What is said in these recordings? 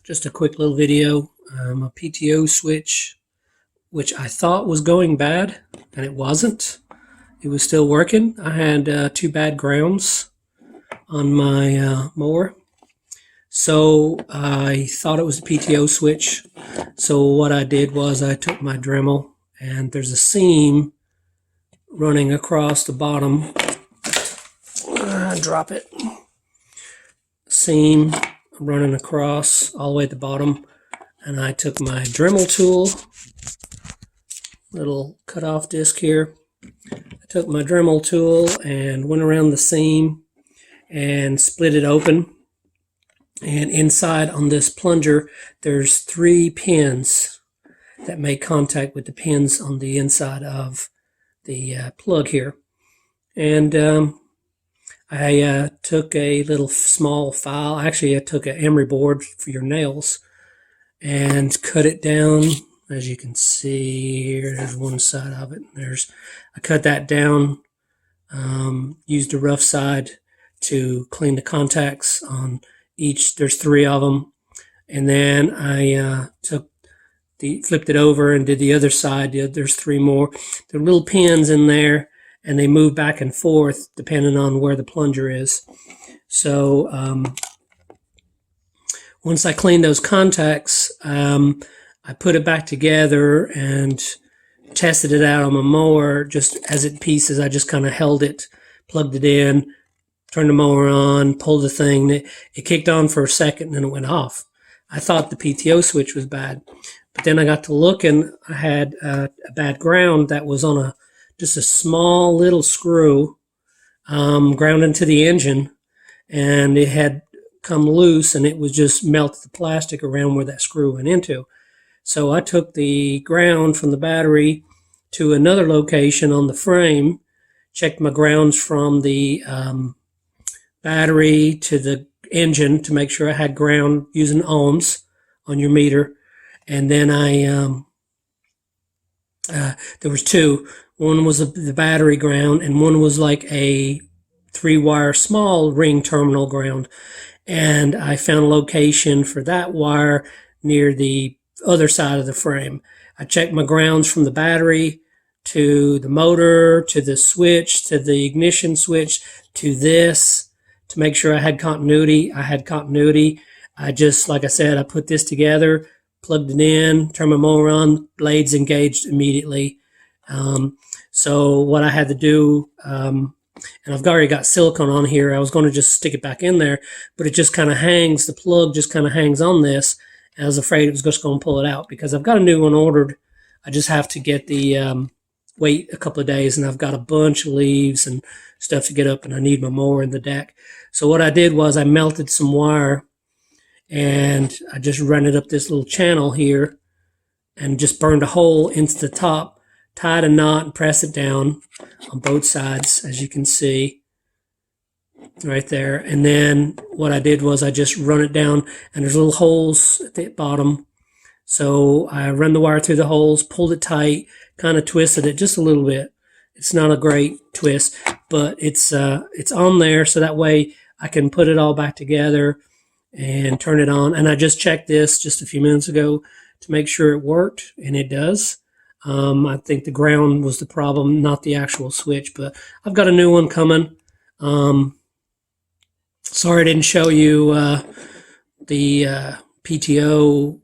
Just a quick little video. A PTO switch, which I thought was going bad, and it wasn't. It was still working. I had two bad grounds on my mower. So I thought it was a PTO switch. So what I did was I took my Dremel, and there's a seam running across the bottom. Drop it. Seam running across all the way at the bottom, and I took my Dremel tool, little cutoff disc here. I took my Dremel tool and went around the seam and split it open. And inside on this plunger, there's 3 pins that make contact with the pins on the inside of the plug here. And I took a little small file. Actually, I took an emery board for your nails and cut it down. As you can see here, there's one side of it. I cut that down, used a rough side to clean the contacts on each. There's 3 of them. And then I flipped it over and did the other side. There's 3 more. There are little pins in there, and they move back and forth depending on where the plunger is. So once I cleaned those contacts, I put it back together and tested it out on my mower just as it pieces. I just kind of held it, plugged it in, turned the mower on, pulled the thing. It kicked on for a second and then it went off. I thought the PTO switch was bad, but then I got to look and I had a bad ground that was on just a small little screw ground into the engine, and it had come loose and it was just melted the plastic around where that screw went into. So I took the ground from the battery to another location on the frame, checked my grounds from the battery to the engine to make sure I had ground using ohms on your meter. And then there was 2. One was the battery ground, and one was like a 3-wire small ring terminal ground. And I found a location for that wire near the other side of the frame. I checked my grounds from the battery to the motor, to the switch, to the ignition switch, to this, to make sure I had continuity. I had continuity. I just, like I said, I put this together, plugged it in, turned my mower on, blades engaged immediately. So what I had to do, and I've already got silicone on here. I was going to just stick it back in there, but it just kind of hangs, the plug just kind of hangs on this. I was afraid it was just going to pull it out because I've got a new one ordered. I just have to get the wait a couple of days, and I've got a bunch of leaves and stuff to get up, and I need my mower in the deck. So what I did was I melted some wire, and I just ran it up this little channel here and just burned a hole into the top, tied a knot, and press it down on both sides, as you can see right there. And then what I did was I just run it down, and there's little holes at the bottom. So I run the wire through the holes, pulled it tight, kind of twisted it just a little bit. It's not a great twist, but it's on there, so that way I can put it all back together and turn it on. And I just checked this just a few minutes ago to make sure it worked, and it does. I think the ground was the problem, not the actual switch, but I've got a new one coming. Sorry I didn't show you the PTO,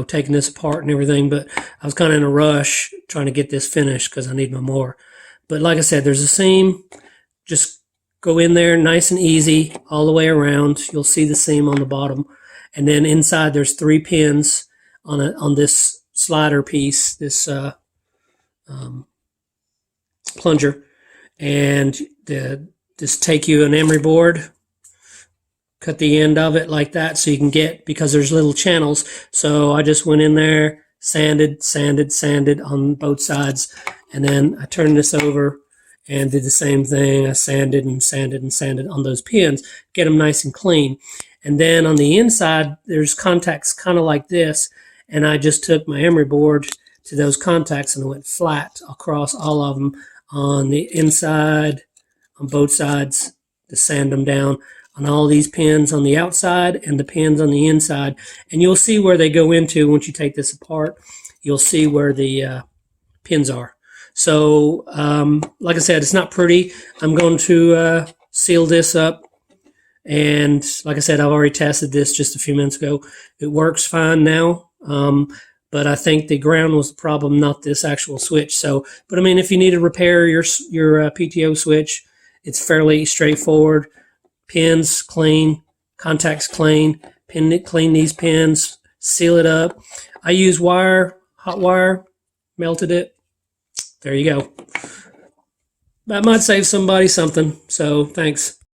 taking this apart and everything, but I was kind of in a rush trying to get this finished because I need my mower. But like I said, there's a seam. Just go in there nice and easy all the way around. You'll see the seam on the bottom. And then inside there's 3 pins on this slider piece, this plunger. And just take you an emery board, cut the end of it like that so you can because there's little channels. So I just went in there, sanded on both sides, and then I turned this over and did the same thing. I sanded on those pins, get them nice and clean. And then on the inside, there's contacts kind of like this, and I just took my emery board to those contacts and went flat across all of them on the inside, on both sides, to sand them down. on all these pins on the outside and the pins on the inside. And you'll see where they go into once you take this apart. You'll see where the pins are. So, like I said, it's not pretty. I'm going to seal this up. And like I said, I've already tested this just a few minutes ago. It works fine now. But I think the ground was the problem, not this actual switch. So, but I mean, if you need to repair your PTO switch, it's fairly straightforward. Pins clean, contacts clean, clean these pins, seal it up. I use wire, hot wire, melted it. There you go. That might save somebody something. So thanks.